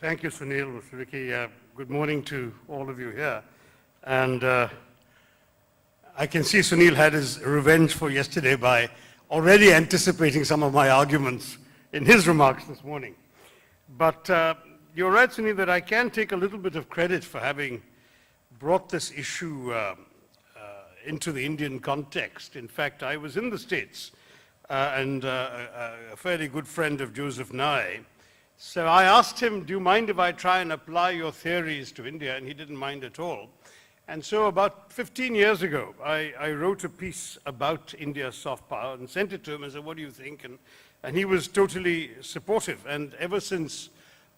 Thank you, Sunil, Mr. Vicky. Good morning to all of you here. And I can see Sunil had his revenge for yesterday by already anticipating some of my arguments in his remarks this morning. But you're right, Sunil, that I can take a little bit of credit for having brought this issue into the Indian context. In fact, I was in the States and a fairly good friend of Joseph Nye. So I asked him, do you mind if I try and apply your theories to India? And he didn't mind at all. And so about 15 years ago, I wrote a piece about India's soft power and sent it to him and said, what do you think? And he was totally supportive. And ever since,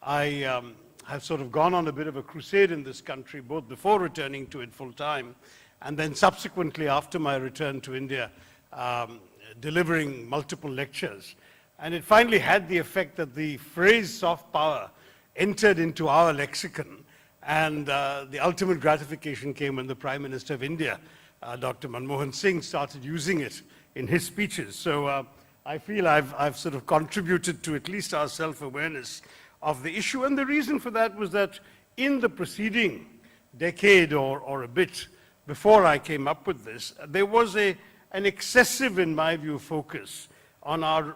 I have sort of gone on a bit of a crusade in this country, both before returning to it full time, and then subsequently after my return to India, delivering multiple lectures. And it finally had the effect that the phrase soft power entered into our lexicon. And the ultimate gratification came when the Prime Minister of India, Dr. Manmohan Singh, started using it in his speeches. So I feel I've sort of contributed to at least our self-awareness of the issue. And the reason for that was that in the preceding decade or a bit before I came up with this, there was an excessive, in my view, focus on our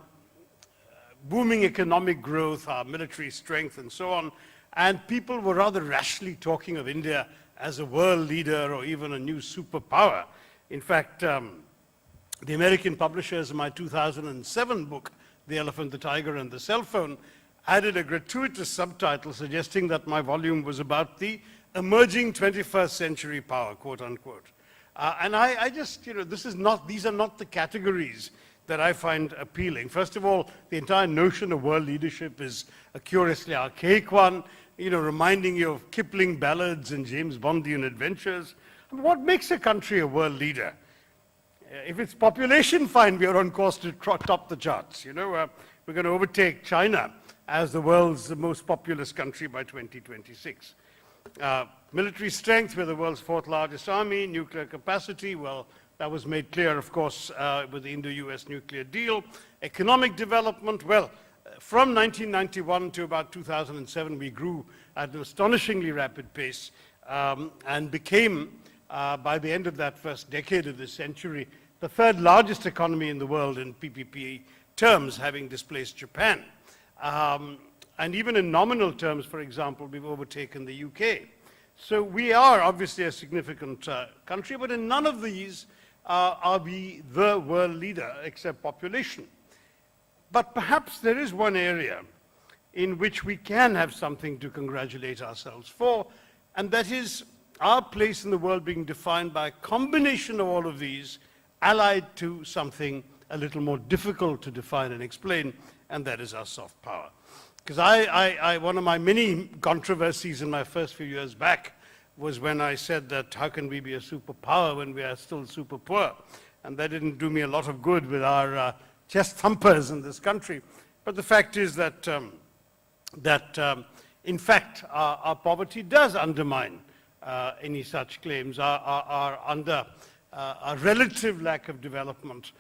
booming economic growth, our military strength, and so on. And people were rather rashly talking of India as a world leader or even a new superpower. In fact, the American publishers of my 2007 book, The Elephant, the Tiger, and the Cell Phone, added a gratuitous subtitle suggesting that my volume was about the emerging 21st century power, quote unquote. And I just, these are not the categories that I find appealing. First of all, the entire notion of world leadership is a curiously archaic one, reminding you of Kipling ballads and James Bondian adventures. What makes a country a world leader? If it's population, fine, we are on course to top the charts. We're going to overtake China as the world's most populous country by 2026. Military strength, we're the world's fourth largest army. Nuclear capacity, well, that was made clear, of course, with the Indo-US nuclear deal. Economic development, well, from 1991 to about 2007, we grew at an astonishingly rapid pace and became, by the end of that first decade of this century, the third largest economy in the world in PPP terms, having displaced Japan. And even in nominal terms, for example, we've overtaken the UK. So we are obviously a significant country, but in none of these are we the world leader, except population. But perhaps there is one area in which we can have something to congratulate ourselves for, and that is our place in the world being defined by a combination of all of these, allied to something a little more difficult to define and explain, and that is our soft power. Because one of my many controversies in my first few years back was when I said that how can we be a superpower when we are still super poor? And that didn't do me a lot of good with our chest thumpers in this country. But the fact is that, in fact, our poverty does undermine any such claims, our relative lack of development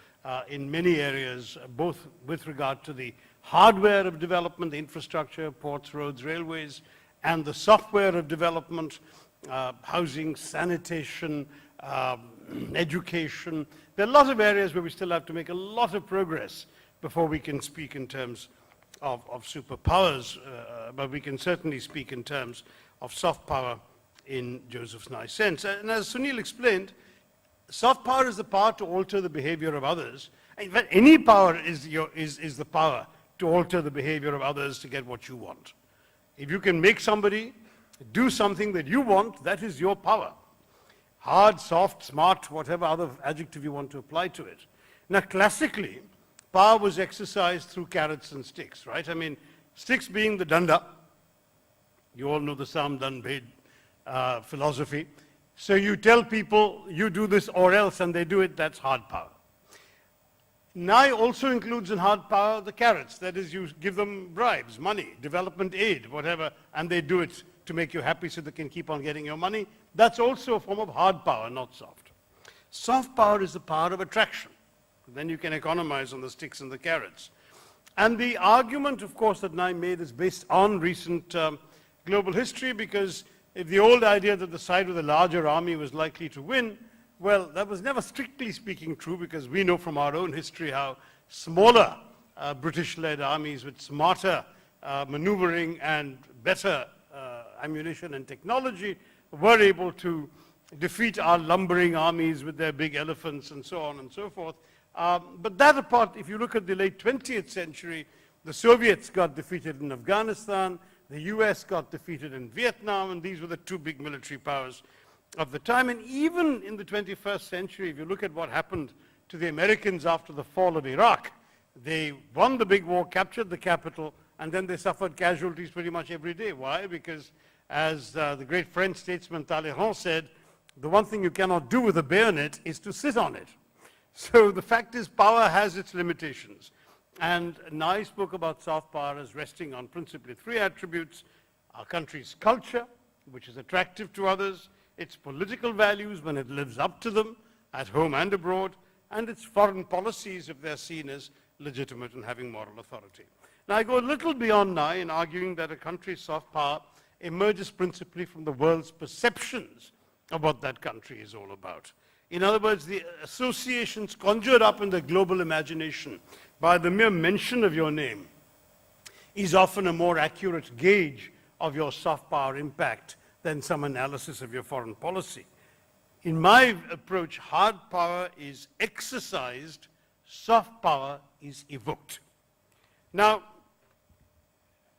in many areas, both with regard to the hardware of development, the infrastructure, ports, roads, railways, and the software of development, housing, sanitation, education. There are a lot of areas where we still have to make a lot of progress before we can speak in terms of superpowers, but we can certainly speak in terms of soft power in Joseph Nye's sense. And as Sunil explained, soft power is the power to alter the behavior of others. In fact, any power is the power to alter the behavior of others to get what you want. If you can make somebody do something that you want, that is your power. Hard, soft, smart, whatever other adjective you want to apply to it. Now, classically, power was exercised through carrots and sticks, right? I mean, sticks being the danda. You all know the Sam Dan Bhed philosophy. So you tell people, you do this or else, and they do it, that's hard power. Nye also includes in hard power the carrots. That is, you give them bribes, money, development aid, whatever, and they do it to make you happy so they can keep on getting your money. That's also a form of hard power, not soft. Soft power is the power of attraction. Then you can economize on the sticks and the carrots. And the argument, of course, that Nye made is based on recent global history, because if the old idea that the side with a larger army was likely to win, well, that was never strictly speaking true, because we know from our own history how smaller British-led armies with smarter maneuvering and better ammunition and technology were able to defeat our lumbering armies with their big elephants and so on and so forth. But that apart, if you look at the late 20th century, the Soviets got defeated in Afghanistan, the US got defeated in Vietnam, and these were the two big military powers of the time. And even in the 21st century, if you look at what happened to the Americans after the fall of Iraq, they won the big war, captured the capital, and then they suffered casualties pretty much every day. Why? Because as the great French statesman Talleyrand said, the one thing you cannot do with a bayonet is to sit on it. So the fact is, power has its limitations. And Nai spoke about soft power as resting on principally three attributes: our country's culture, which is attractive to others, its political values when it lives up to them, at home and abroad, and its foreign policies if they're seen as legitimate and having moral authority. Now, I go a little beyond Nai in arguing that a country's soft power emerges principally from the world's perceptions of what that country is all about. In other words, the associations conjured up in the global imagination by the mere mention of your name is often a more accurate gauge of your soft power impact than some analysis of your foreign policy. In my approach, hard power is exercised, soft power is evoked. Now,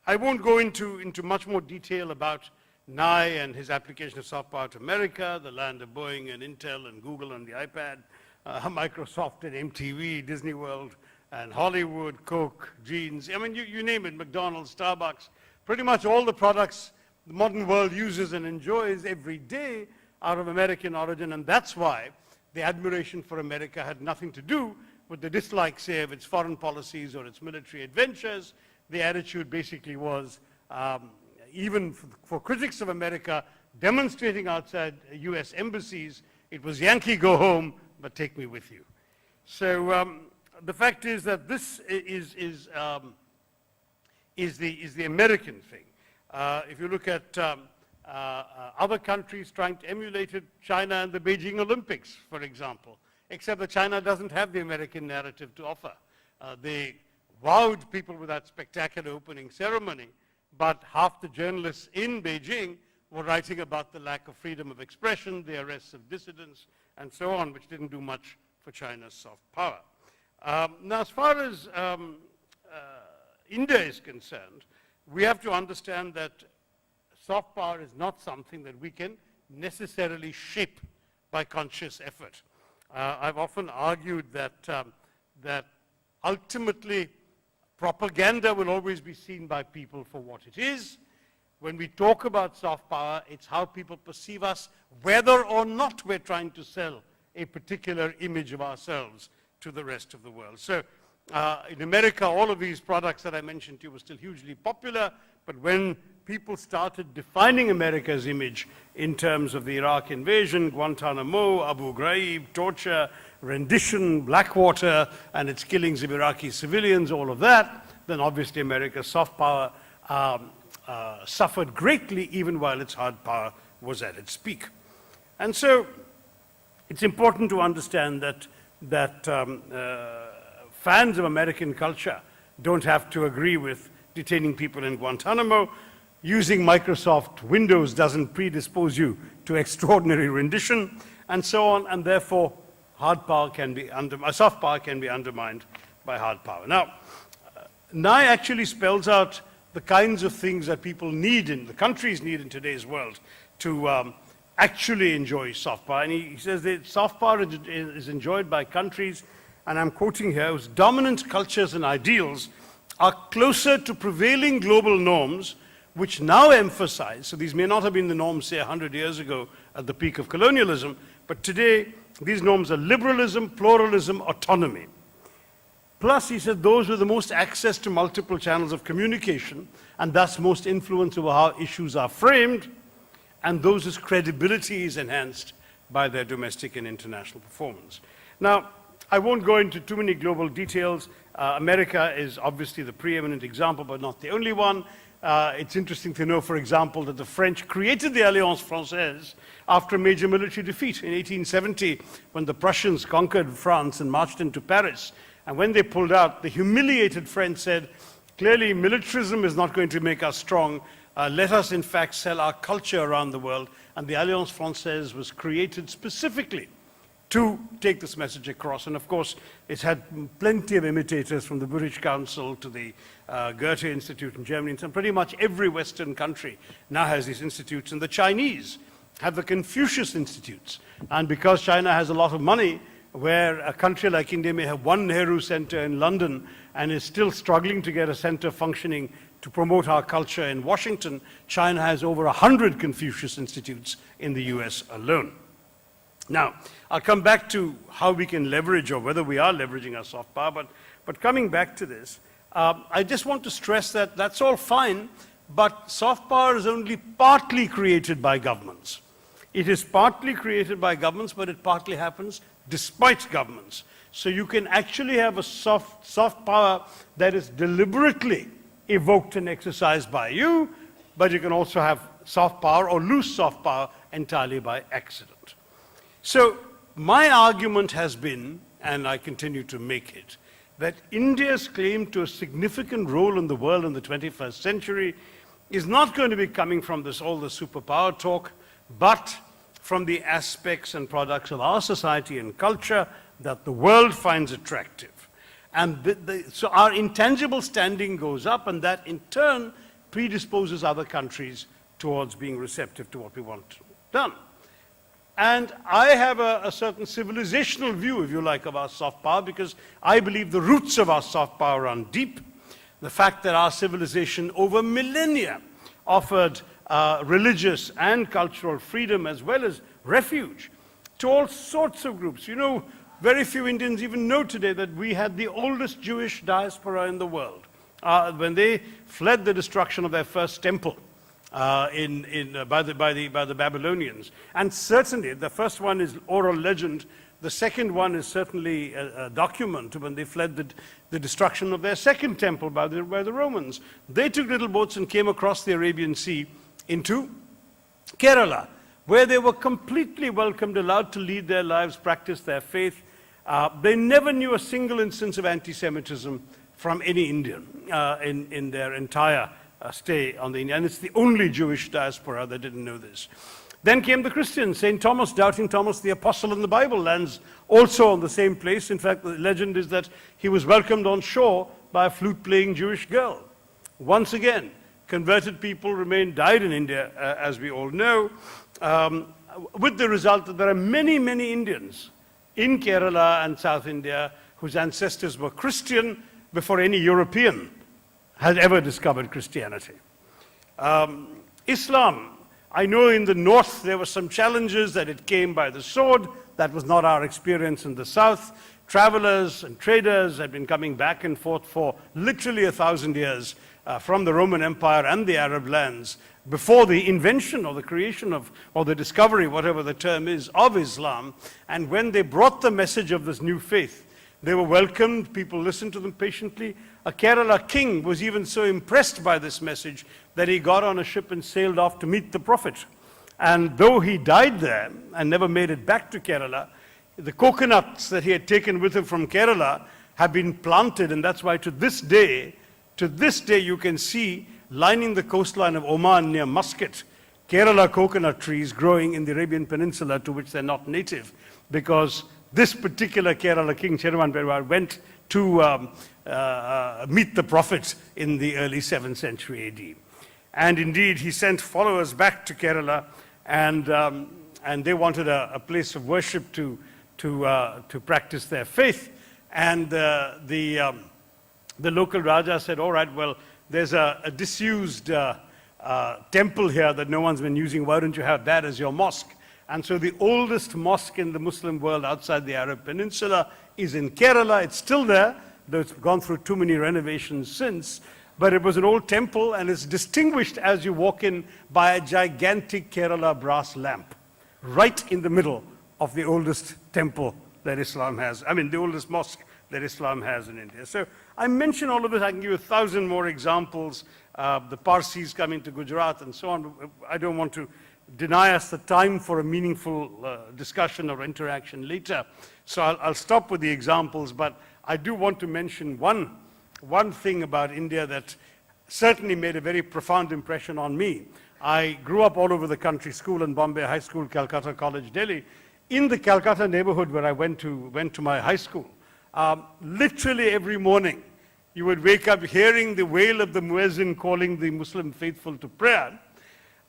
I won't go into much more detail about Nai and his application of soft power to America, the land of Boeing and Intel and Google and the iPad, Microsoft and MTV, Disney World and Hollywood, Coke, jeans, I mean, you name it, McDonald's, Starbucks, pretty much all the products the modern world uses and enjoys every day are of American origin, and that's why the admiration for America had nothing to do with the dislike, say, of its foreign policies or its military adventures. The attitude basically was, even for critics of America demonstrating outside US embassies, it was Yankee go home, but take me with you. So the fact is that this is the American thing. If you look at other countries trying to emulate it, China and the Beijing Olympics, for example, except that China doesn't have the American narrative to offer. They wowed people with that spectacular opening ceremony, but half the journalists in Beijing were writing about the lack of freedom of expression, the arrests of dissidents, and so on, which didn't do much for China's soft power. Now, as far as India is concerned, we have to understand that soft power is not something that we can necessarily shape by conscious effort. I've often argued that ultimately propaganda will always be seen by people for what it is. When we talk about soft power, it's how people perceive us, whether or not we're trying to sell a particular image of ourselves to the rest of the world. So in America, all of these products that I mentioned to you were still hugely popular, but when people started defining America's image in terms of the Iraq invasion, Guantanamo, Abu Ghraib, torture, rendition, Blackwater, and its killings of Iraqi civilians, all of that, then obviously America's soft power suffered greatly even while its hard power was at its peak. And so it's important to understand that fans of American culture don't have to agree with detaining people in Guantanamo. Using Microsoft Windows doesn't predispose you to extraordinary rendition, and so on, and therefore soft power can be undermined by hard power. Now, Nai actually spells out the kinds of things that people need and the countries need in today's world to actually enjoy soft power. And he says that soft power is enjoyed by countries, and I'm quoting here, whose dominant cultures and ideals are closer to prevailing global norms, which now emphasize, so these may not have been the norms, say, 100 years ago at the peak of colonialism, but today these norms are liberalism, pluralism, autonomy. Plus, he said, those with the most access to multiple channels of communication, and thus most influence over how issues are framed, and those whose credibility is enhanced by their domestic and international performance. Now, I won't go into too many global details. America is obviously the preeminent example, but not the only one. It's interesting to know, for example, that the French created the Alliance Française after a major military defeat in 1870, when the Prussians conquered France and marched into Paris. And when they pulled out, the humiliated French said, clearly militarism is not going to make us strong. Let us, in fact, sell our culture around the world. And the Alliance Française was created specifically to take this message across. And of course, it's had plenty of imitators, from the British Council to the Goethe Institute in Germany. And pretty much every Western country now has these institutes. And the Chinese have the Confucius Institutes. And because China has a lot of money, where a country like India may have one Nehru Center in London and is still struggling to get a center functioning to promote our culture in Washington, China has over 100 Confucius Institutes in the US alone. Now, I'll come back to how we can leverage, or whether we are leveraging our soft power, but coming back to this, I just want to stress that that's all fine, but soft power is only partly created by governments. It is partly created by governments, but it partly happens despite governments. So you can actually have a soft power that is deliberately evoked and exercised by you, but you can also have soft power or lose soft power entirely by accident. So my argument has been, and I continue to make it, that India's claim to a significant role in the world in the 21st century is not going to be coming from all the superpower talk, but from the aspects and products of our society and culture that the world finds attractive. And so our intangible standing goes up, and that in turn predisposes other countries towards being receptive to what we want done. And I have a certain civilizational view, if you like, of our soft power, because I believe the roots of our soft power run deep. The fact that our civilization over millennia offered religious and cultural freedom as well as refuge to all sorts of groups. You know, very few Indians even know today that we had the oldest Jewish diaspora in the world. When they fled the destruction of their first temple by the Babylonians. And certainly, the first one is oral legend. The second one is certainly a document when they fled the destruction of their second temple by the Romans. They took little boats and came across the Arabian Sea into Kerala, where they were completely welcomed, allowed to lead their lives, practice their faith. They never knew a single instance of anti-Semitism from any Indian in their entire stay on the Indian. And it's the only Jewish diaspora that didn't know this. Then came the Christians. St. Thomas, doubting Thomas, the apostle in the Bible, lands also on the same place. In fact, the legend is that he was welcomed on shore by a flute-playing Jewish girl. Once again, converted people died in India, as we all know, with the result that there are many, many Indians in Kerala and South India whose ancestors were Christian before any European had ever discovered Christianity. Islam, I know in the north there were some challenges that it came by the sword. That was not our experience in the south. Travelers and traders had been coming back and forth for literally 1,000 years from the Roman Empire and the Arab lands before the invention or the creation of, or the discovery, whatever the term is, of Islam. And when they brought the message of this new faith, they were welcomed, people listened to them patiently. A Kerala king was even so impressed by this message that he got on a ship and sailed off to meet the Prophet. And though he died there and never made it back to Kerala, the coconuts that he had taken with him from Kerala have been planted, and that's why to this day you can see lining the coastline of Oman near Muscat, Kerala coconut trees growing in the Arabian Peninsula to which they're not native, because this particular Kerala king, Cheruvan Perwar, went to meet the Prophet in the early 7th century AD. And indeed, he sent followers back to Kerala, and they wanted a place of worship to practice their faith. And the local Raja said, all right, well, there's a disused temple here that no one's been using. Why don't you have that as your mosque? And so the oldest mosque in the Muslim world outside the Arab Peninsula is in Kerala. It's still there, though it's gone through too many renovations since. But it was an old temple, and it's distinguished as you walk in by a gigantic Kerala brass lamp right in the middle of the oldest temple that Islam has. I mean, the oldest mosque that Islam has in India. So I mention all of this. I can give you 1,000 more examples. The Parsis coming to Gujarat and so on. I don't want to deny us the time for a meaningful discussion or interaction later. So I'll stop with the examples, but I do want to mention one thing about India that certainly made a very profound impression on me. I grew up all over the country, school in Bombay, high school, Calcutta College, Delhi. In the Calcutta neighborhood where I went to my high school, literally every morning, you would wake up hearing the wail of the muezzin calling the Muslim faithful to prayer.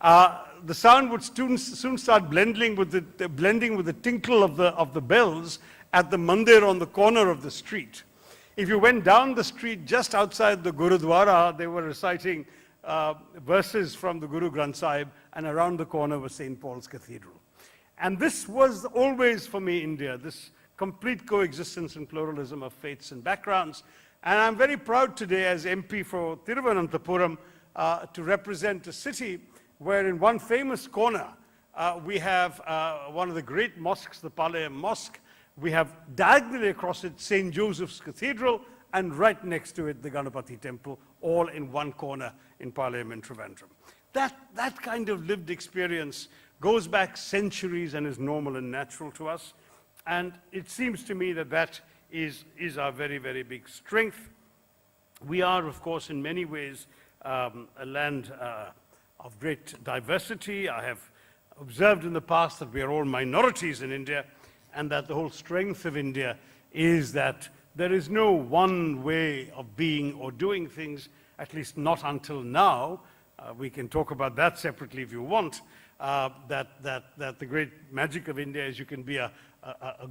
The sound would soon start blending with the tinkle of the bells at the mandir on the corner of the street. If you went down the street just outside the Gurudwara, they were reciting verses from the Guru Granth Sahib, and around the corner was St. Paul's Cathedral. And this was always, for me, India, this complete coexistence and pluralism of faiths and backgrounds. And I'm very proud today as MP for Thiruvananthapuram to represent a city where in one famous corner we have one of the great mosques, the Palayam Mosque. We have diagonally across it St. Joseph's Cathedral, and right next to it the Ganapati Temple, all in one corner in Palayam and Trivandrum. That kind of lived experience goes back centuries and is normal and natural to us. And it seems to me that that is our very, very big strength. We are, of course, in many ways a land of great diversity. I have observed in the past that we are all minorities in India, and that the whole strength of India is that there is no one way of being or doing things, at least not until now. We can talk about that separately if you want. That the great magic of India is you can be a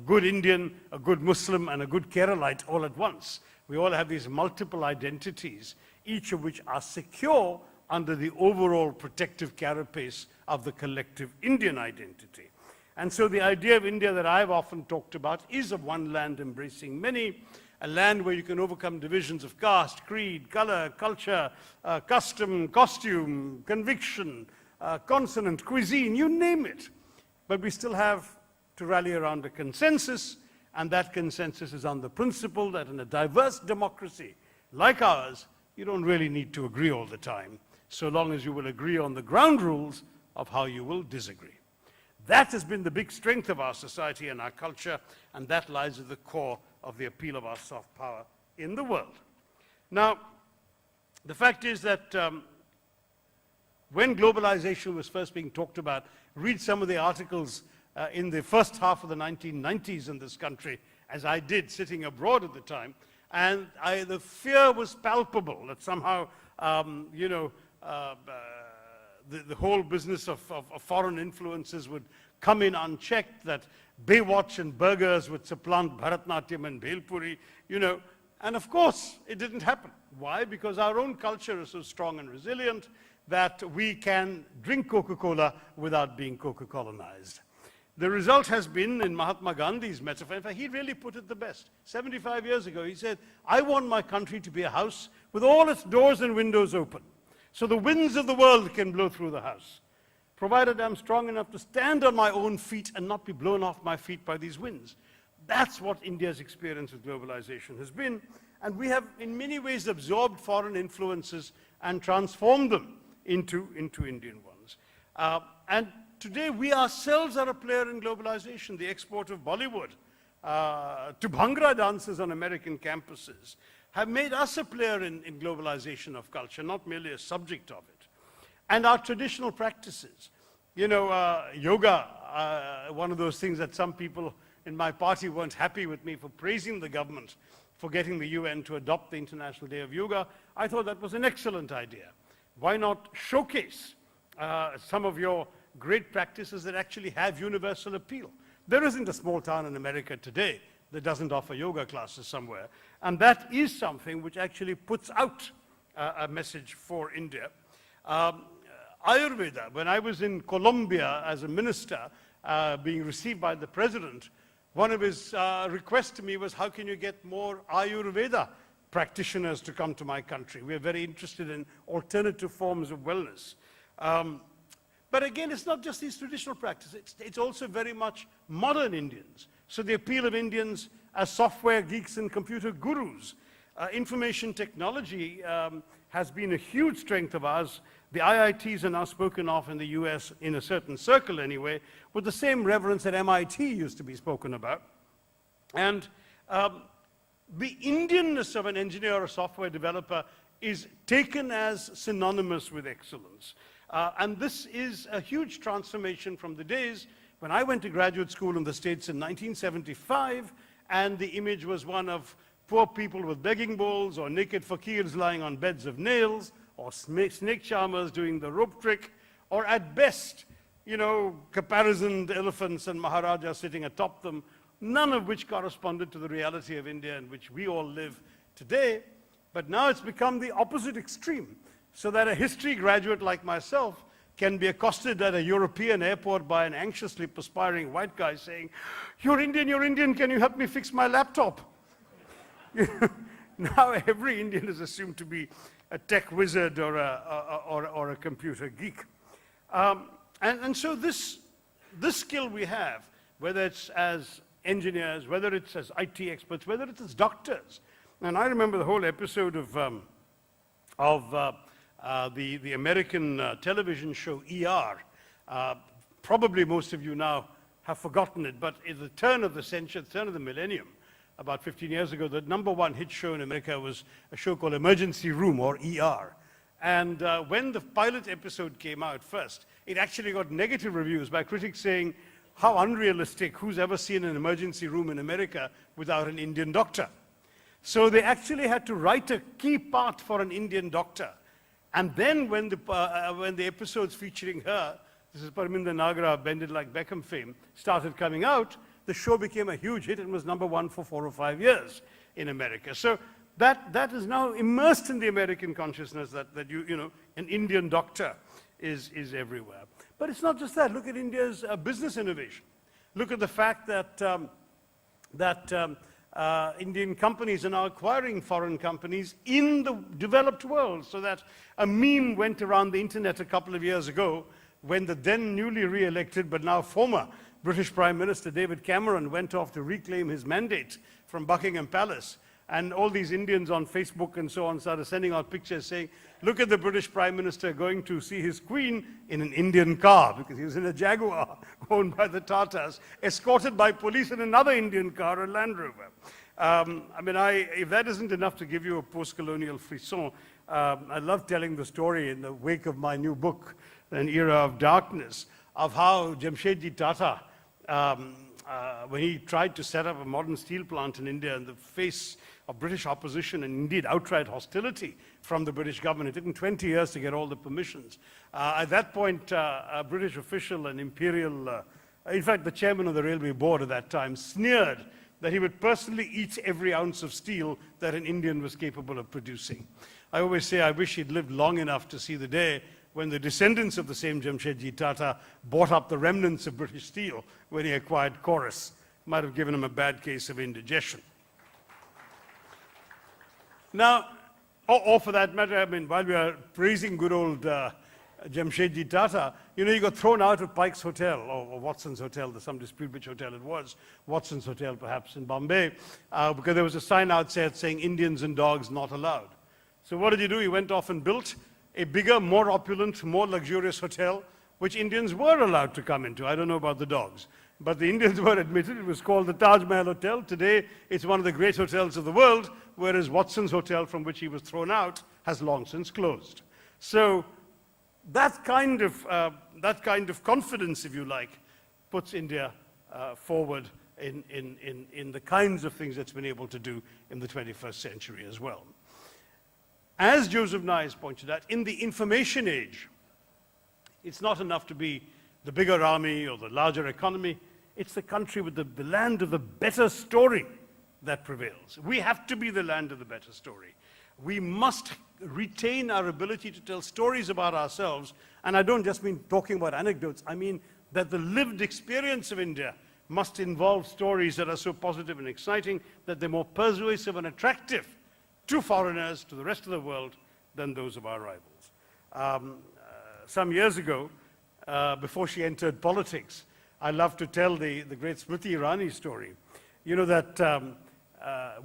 good Indian, a good Muslim, and a good Keralite all at once. We all have these multiple identities, each of which are secure under the overall protective carapace of the collective Indian identity. And so the idea of India that I've often talked about is of one land embracing many, a land where you can overcome divisions of caste, creed, color, culture, custom, costume, conviction, consonant, cuisine, you name it. But we still have to rally around a consensus, and that consensus is on the principle that in a diverse democracy like ours, you don't really need to agree all the time, so long as you will agree on the ground rules of how you will disagree. That has been the big strength of our society and our culture, and that lies at the core of the appeal of our soft power in the world. Now, the fact is that when globalization was first being talked about, read some of the articles in the first half of the 1990s in this country, as I did sitting abroad at the time, and the fear was palpable that somehow, the whole business of foreign influences would come in unchecked, that Baywatch and burgers would supplant Bharatnatyam and Bhelpuri, and of course it didn't happen. Why? Because our own culture is so strong and resilient that we can drink Coca-Cola without being Coca-Colonized. The result has been, in Mahatma Gandhi's metaphor, in fact, he really put it the best. 75 years ago, he said, I want my country to be a house with all its doors and windows open, so the winds of the world can blow through the house, provided I'm strong enough to stand on my own feet and not be blown off my feet by these winds. That's what India's experience with globalization has been, and we have in many ways absorbed foreign influences and transformed them into Indian ones. And today we ourselves are a player in globalization. The export of Bollywood to Bhangra dances on American campuses have made us a player in globalization of culture, not merely a subject of it. And our traditional practices. Yoga, one of those things that some people in my party weren't happy with me for praising the government for getting the UN to adopt the International Day of Yoga. I thought that was an excellent idea. Why not showcase some of your great practices that actually have universal appeal? There isn't a small town in America today that doesn't offer yoga classes somewhere. And that is something which actually puts out a message for India. Ayurveda, when I was in Colombia as a minister, being received by the president, one of his requests to me was, how can you get more Ayurveda practitioners to come to my country? We're very interested in alternative forms of wellness. But again, it's not just these traditional practices, it's also very much modern Indians. So the appeal of Indians as software geeks and computer gurus. Information technology has been a huge strength of ours. The IITs are now spoken of in the US, in a certain circle anyway, with the same reverence that MIT used to be spoken about. And the Indianness of an engineer or a software developer is taken as synonymous with excellence. And this is a huge transformation from the days when I went to graduate school in the States in 1975, and the image was one of poor people with begging bowls, or naked fakirs lying on beds of nails, or snake charmers doing the rope trick, or at best, you know, caparisoned elephants and maharajas sitting atop them, none of which corresponded to the reality of India in which we all live today. But now it's become the opposite extreme, so that a history graduate like myself can be accosted at a European airport by an anxiously perspiring white guy saying, you're Indian, can you help me fix my laptop? Now every Indian is assumed to be a tech wizard or a computer geek. And so this skill we have, whether it's as engineers, whether it's as IT experts, whether it's as doctors. And I remember the whole episode of the American television show ER. Probably most of you now have forgotten it, but at the turn of the century, turn of the millennium, about 15 years ago, the #1 hit show in America was a show called Emergency Room, or ER. And when the pilot episode came out first, it actually got negative reviews by critics saying, how unrealistic, who's ever seen an emergency room in America without an Indian doctor? So they actually had to write a key part for an Indian doctor. And then when the episodes featuring her, this is Parminder Nagra, Bend It Like Beckham fame, started coming out, the show became a huge hit and was #1 for 4 or 5 years in America. So that is now immersed in the American consciousness that you know, an Indian doctor is everywhere. But it's not just that. Look at India's business innovation. Look at the fact that Indian companies are now acquiring foreign companies in the developed world, so that a meme went around the internet a couple of years ago when the then newly re-elected but now former British Prime Minister David Cameron went off to reclaim his mandate from Buckingham Palace. And all these Indians on Facebook and so on started sending out pictures saying, look at the British Prime Minister going to see his Queen in an Indian car, because he was in a Jaguar owned by the Tatas, escorted by police in another Indian car, a Land Rover. I mean, if that isn't enough to give you a post-colonial frisson, I love telling the story in the wake of my new book, An Era of Darkness, of how Jamshedji Tata, when he tried to set up a modern steel plant in India in the face of British opposition and indeed outright hostility from the British government. It took him 20 years to get all the permissions. At that point, a British official, an imperial, in fact, the chairman of the railway board at that time, sneered that he would personally eat every ounce of steel that an Indian was capable of producing. I always say I wish he'd lived long enough to see the day when the descendants of the same Jamshedji Tata bought up the remnants of British steel when he acquired Chorus. Might have given him a bad case of indigestion. Now, or for that matter, I mean, while we are praising good old Jamshedji Tata, you know, he got thrown out of Pike's Hotel, or Watson's Hotel, there's some dispute which hotel it was, Watson's Hotel perhaps in Bombay, because there was a sign outside saying Indians and dogs not allowed. So what did he do? He went off and built a bigger, more opulent, more luxurious hotel, which Indians were allowed to come into. I don't know about the dogs. But the Indians were admitted. It was called the Taj Mahal Hotel. Today, it's one of the great hotels of the world, whereas Watson's Hotel, from which he was thrown out, has long since closed. So that kind of confidence, if you like, puts India forward in the kinds of things it's been able to do in the 21st century as well. As Joseph Nye has pointed out, in the information age, it's not enough to be the bigger army or the larger economy. It's the country with the land of the better story that prevails. We have to be the land of the better story. We must retain our ability to tell stories about ourselves, and I don't just mean talking about anecdotes, I mean that the lived experience of India must involve stories that are so positive and exciting that they're more persuasive and attractive to foreigners, to the rest of the world, than those of our rivals. Some years ago, before she entered politics, I love to tell the great Smriti Irani story. You know that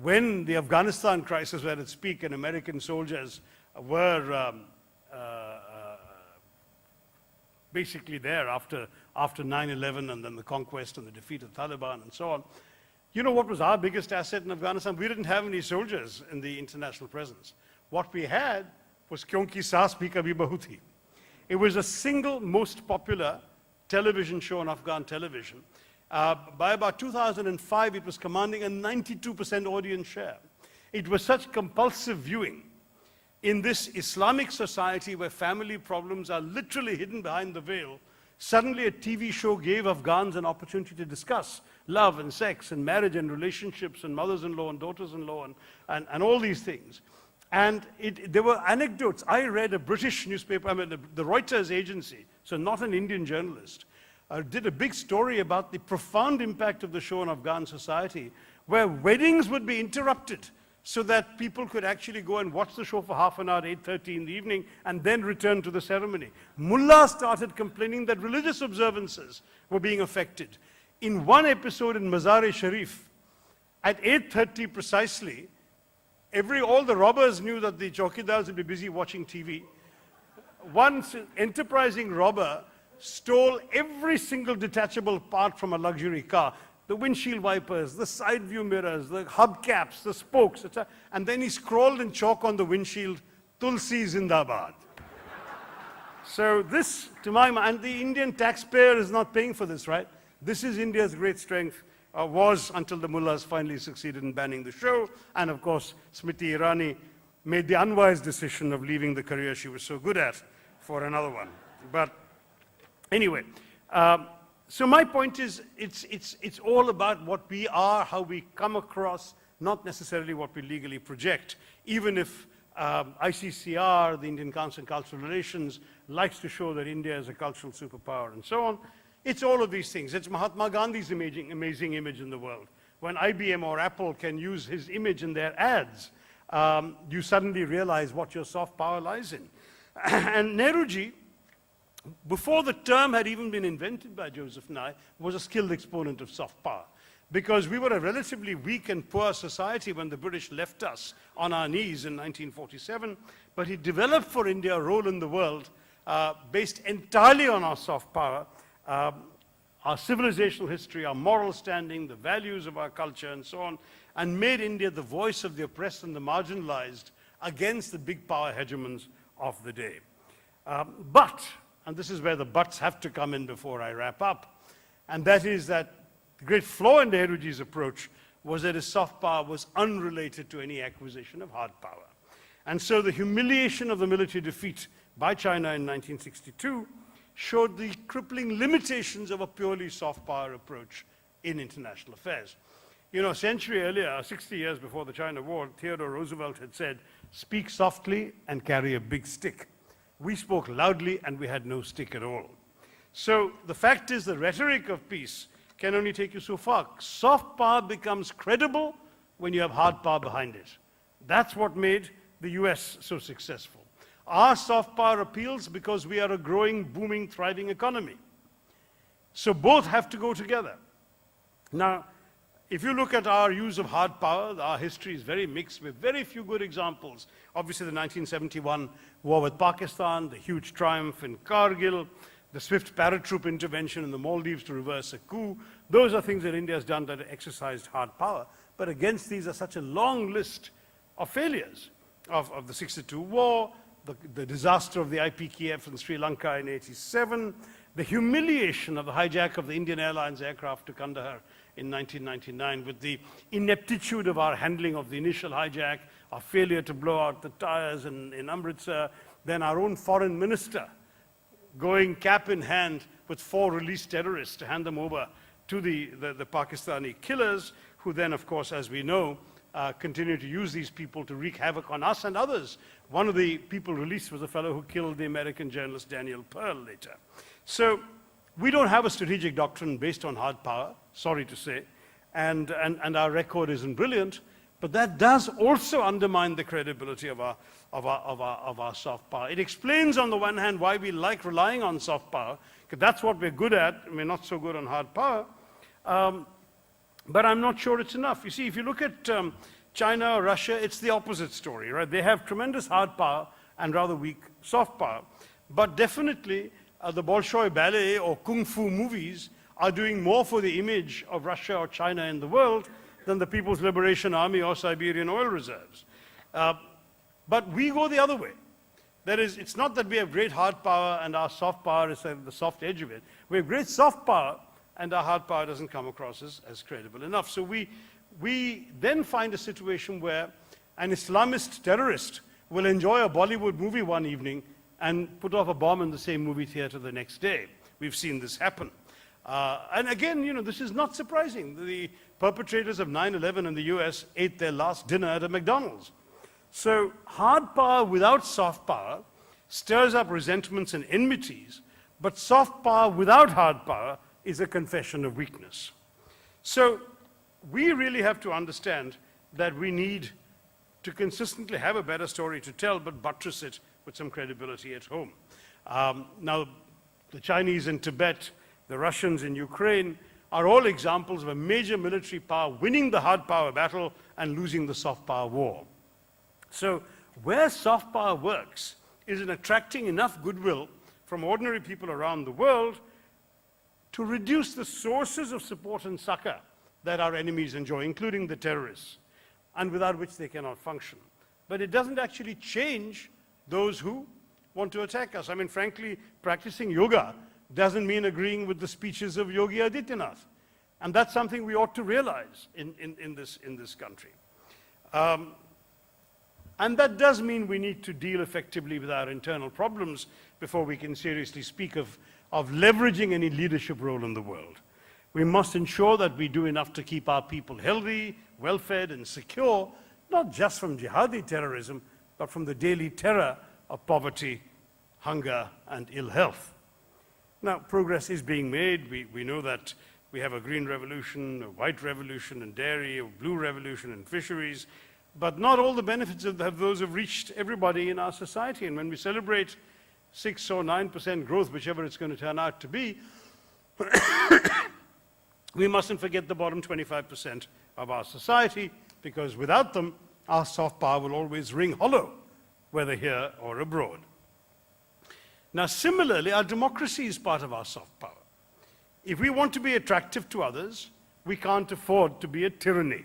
when the Afghanistan crisis was at its peak and American soldiers were basically there after 9/11 and then the conquest and the defeat of Taliban and so on. You know what was our biggest asset in Afghanistan? We didn't have any soldiers in the international presence. What we had was Kyonki Saas Bhi Kabhi Bahu Thi. It was the single most popular television show on Afghan television. By about 2005, it was commanding a 92% audience share. It was such compulsive viewing in this Islamic society where family problems are literally hidden behind the veil. Suddenly a TV show gave Afghans an opportunity to discuss love and sex and marriage and relationships and mothers-in-law and daughters-in-law and all these things. And there were anecdotes. I read a British newspaper, the Reuters agency, so not an Indian journalist, did a big story about the profound impact of the show on Afghan society, where weddings would be interrupted so that people could actually go and watch the show for half an hour at 8:30 in the evening and then return to the ceremony. Mullahs started complaining that religious observances were being affected. In one episode in Mazar-e-Sharif, at 8:30 precisely, all the robbers knew that the chowkidars would be busy watching TV. One enterprising robber stole every single detachable part from a luxury car. The windshield wipers, the side view mirrors, the hubcaps, the spokes, etc. And then he scrawled in chalk on the windshield, Tulsi Zindabad. So this, to my mind, and the Indian taxpayer is not paying for this, right? This is India's great strength, was until the mullahs finally succeeded in banning the show. And of course, Smriti Irani made the unwise decision of leaving the career she was so good at for another one. But anyway, so my point is, it's all about what we are, how we come across, not necessarily what we legally project. Even if ICCR, the Indian Council on Cultural Relations, likes to show that India is a cultural superpower and so on, it's all of these things. It's Mahatma Gandhi's amazing image in the world. When IBM or Apple can use his image in their ads, you suddenly realize what your soft power lies in. And Nehruji, before the term had even been invented by Joseph Nye, was a skilled exponent of soft power. Because we were a relatively weak and poor society when the British left us on our knees in 1947, but he developed for India a role in the world based entirely on our soft power, our civilizational history, our moral standing, the values of our culture and so on, and made India the voice of the oppressed and the marginalized against the big power hegemons of the day. But, and this is where the buts have to come in before I wrap up, and that is that the great flaw in Nehruji's approach was that his soft power was unrelated to any acquisition of hard power. And so the humiliation of the military defeat by China in 1962 showed the crippling limitations of a purely soft power approach in international affairs. You know, a century earlier, 60 years before the China War, Theodore Roosevelt had said, "Speak softly and carry a big stick." We spoke loudly and we had no stick at all. So the fact is the rhetoric of peace can only take you so far. Soft power becomes credible when you have hard power behind it. That's what made the US so successful. Our soft power appeals because we are a growing, booming, thriving economy. So both have to go together. Now, if you look at our use of hard power, our history is very mixed with very few good examples. Obviously, the 1971 war with Pakistan, the huge triumph in Kargil, the swift paratroop intervention in the Maldives to reverse a coup. Those are things that India has done that exercised hard power. But against these are such a long list of failures of the 62 war, the disaster of the IPKF in Sri Lanka in 87, the humiliation of the hijack of the Indian Airlines aircraft to Kandahar in 1999, with the ineptitude of our handling of the initial hijack, our failure to blow out the tires in Amritsar, then our own foreign minister going cap in hand with 4 released terrorists to hand them over to the Pakistani killers, who then, of course, as we know, continue to use these people to wreak havoc on us and others. One of the people released was a fellow who killed the American journalist Daniel Pearl later. So we don't have a strategic doctrine based on hard power, sorry to say, and our record isn't brilliant, But that does also undermine the credibility of our soft power. It explains, on the one hand, why we like relying on soft power, because that's what we're good at, and we're not so good on hard power. But I'm not sure it's enough. You see, if you look at China or Russia, it's the opposite story, right? They have tremendous hard power and rather weak soft power. But definitely, the Bolshoi ballet or kung fu movies are doing more for the image of Russia or China in the world than the People's Liberation Army or Siberian oil reserves. But we go the other way. That is, it's not that we have great hard power and our soft power is the soft edge of it. We have great soft power and our hard power doesn't come across as credible enough. So we then find a situation where an Islamist terrorist will enjoy a Bollywood movie one evening and put off a bomb in the same movie theater the next day. We've seen this happen. And again, you know, this is not surprising. The perpetrators of 9/11 in the US ate their last dinner at a McDonald's. So hard power without soft power stirs up resentments and enmities, but soft power without hard power is a confession of weakness. So we really have to understand that we need to consistently have a better story to tell, but buttress it with some credibility at home. Now, the Chinese in Tibet, the Russians in Ukraine, are all examples of a major military power winning the hard power battle and losing the soft power war. So where soft power works is in attracting enough goodwill from ordinary people around the world to reduce the sources of support and succor that our enemies enjoy, including the terrorists, and without which they cannot function. But it doesn't actually change those who want to attack us. I mean, frankly, practicing yoga doesn't mean agreeing with the speeches of Yogi Adityanath. And that's something we ought to realize in this country. And that does mean we need to deal effectively with our internal problems before we can seriously speak of leveraging any leadership role in the world. We must ensure that we do enough to keep our people healthy, well-fed, and secure, not just from jihadi terrorism, but from the daily terror of poverty, hunger, and ill health. Now, progress is being made. We know that we have a green revolution, a white revolution in dairy, a blue revolution in fisheries, but not all the benefits of those have reached everybody in our society. And when we celebrate 6 or 9% growth, whichever it's going to turn out to be, we mustn't forget the bottom 25% of our society, because without them, our soft power will always ring hollow, whether here or abroad. Now, similarly, our democracy is part of our soft power. If we want to be attractive to others, we can't afford to be a tyranny.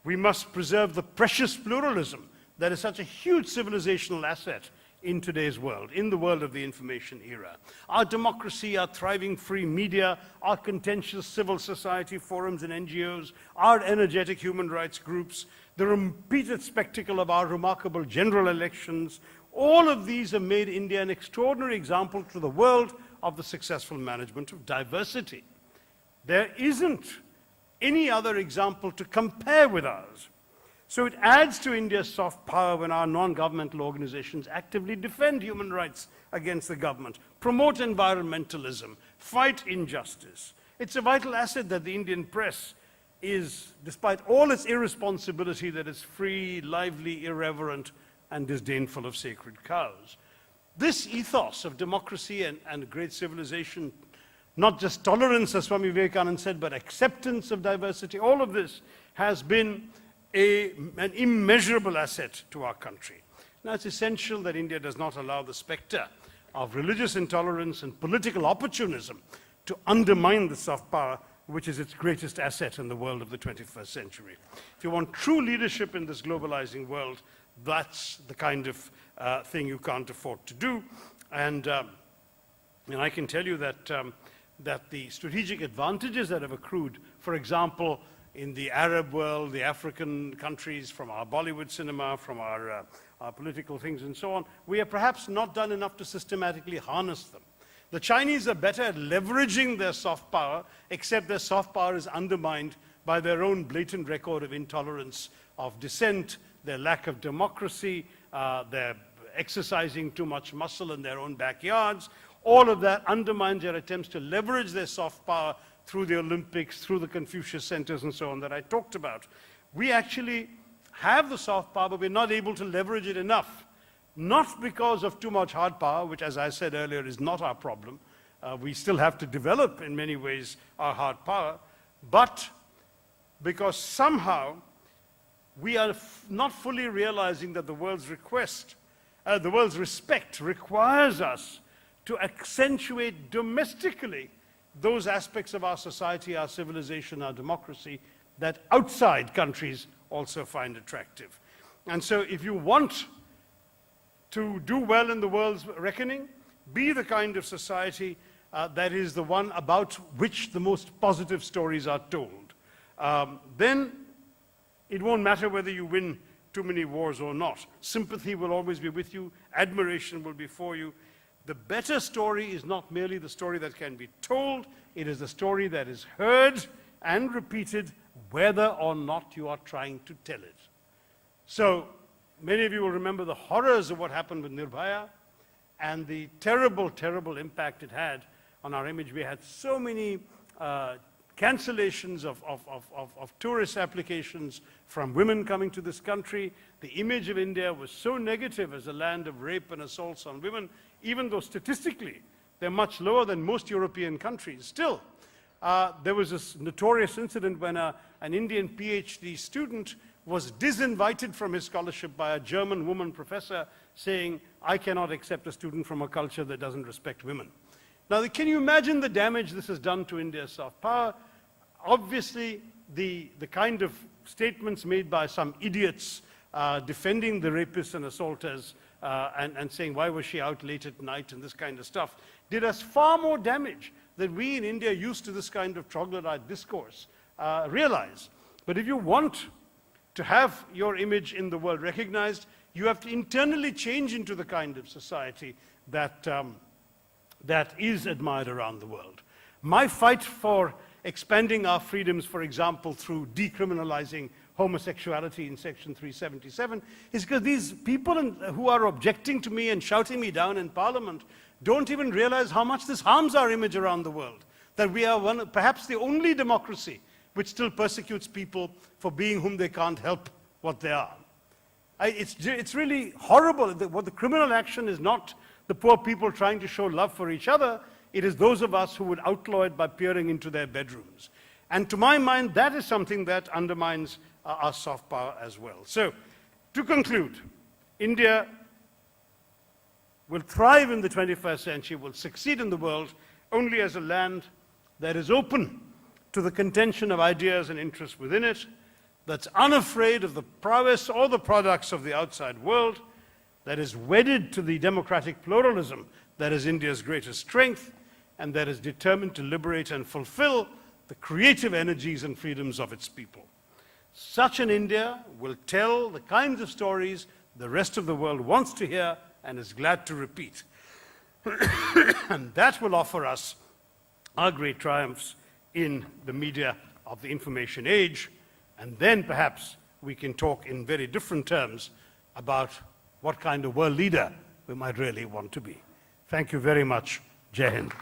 We must preserve the precious pluralism that is such a huge civilizational asset in today's world, in the world of the information era. Our democracy, our thriving free media, our contentious civil society forums and NGOs, our energetic human rights groups, the repeated spectacle of our remarkable general elections, all of these have made India an extraordinary example to the world of the successful management of diversity. There isn't any other example to compare with ours. So it adds to India's soft power when our non-governmental organizations actively defend human rights against the government, promote environmentalism, fight injustice. It's a vital asset that the Indian press is, despite all its irresponsibility, that is free, lively, irreverent, and disdainful of sacred cows. This ethos of democracy and great civilization, not just tolerance, as Swami Vivekananda said, but acceptance of diversity, all of this has been an immeasurable asset to our country. Now, it's essential that India does not allow the specter of religious intolerance and political opportunism to undermine the soft power, which is its greatest asset in the world of the 21st century. If you want true leadership in this globalizing world, that's the kind of thing you can't afford to do. And I can tell you that, that the strategic advantages that have accrued, for example, in the Arab world, the African countries, from our Bollywood cinema, from our political things and so on, we have perhaps not done enough to systematically harness them. The Chinese are better at leveraging their soft power, except their soft power is undermined by their own blatant record of intolerance, of dissent, their lack of democracy, their exercising too much muscle in their own backyards. All of that undermines their attempts to leverage their soft power through the Olympics, through the Confucius centers and so on that I talked about. We actually have the soft power, but we're not able to leverage it enough. Not because of too much hard power, which, as I said earlier, is not our problem. We still have to develop, in many ways, our hard power, but because somehow we are not fully realizing that the world's respect requires us to accentuate domestically those aspects of our society, our civilization, our democracy, that outside countries also find attractive. And so if you want to do well in the world's reckoning, be the kind of society that is the one about which the most positive stories are told. Then it won't matter whether you win too many wars or not. Sympathy will always be with you. Admiration will be for you. The better story is not merely the story that can be told, it is the story that is heard and repeated whether or not you are trying to tell it. So many of you will remember the horrors of what happened with Nirbhaya and the terrible, terrible impact it had on our image. We had so many cancellations of tourist applications from women coming to this country. The image of India was so negative as a land of rape and assaults on women, even though statistically they're much lower than most European countries. Still, there was this notorious incident when an Indian PhD student was disinvited from his scholarship by a German woman professor saying, "I cannot accept a student from a culture that doesn't respect women." Now, can you imagine the damage this has done to India's soft power? Obviously, the kind of statements made by some idiots defending the rapists and assaulters and saying, why was she out late at night and this kind of stuff, did us far more damage than we in India, used to this kind of troglodyte discourse, realize. But if you want to have your image in the world recognized, you have to internally change into the kind of society that is admired around the world. My fight for expanding our freedoms, for example, through decriminalizing homosexuality in Section 377, is because these people who are objecting to me and shouting me down in Parliament don't even realize how much this harms our image around the world, that we are perhaps the only democracy which still persecutes people for being whom they can't help what they are. It's really horrible. What the criminal action is not the poor people trying to show love for each other, it is those of us who would outlaw it by peering into their bedrooms. And to my mind, that is something that undermines our soft power as well. So, to conclude, India will thrive in the 21st century, will succeed in the world only as a land that is open to the contention of ideas and interests within it, that's unafraid of the prowess or the products of the outside world, that is wedded to the democratic pluralism that is India's greatest strength, and that is determined to liberate and fulfill the creative energies and freedoms of its people. Such an India will tell the kinds of stories the rest of the world wants to hear and is glad to repeat. And that will offer us our great triumphs in the media of the information age, and then perhaps we can talk in very different terms about what kind of world leader we might really want to be. Thank you very much. Jai Hind.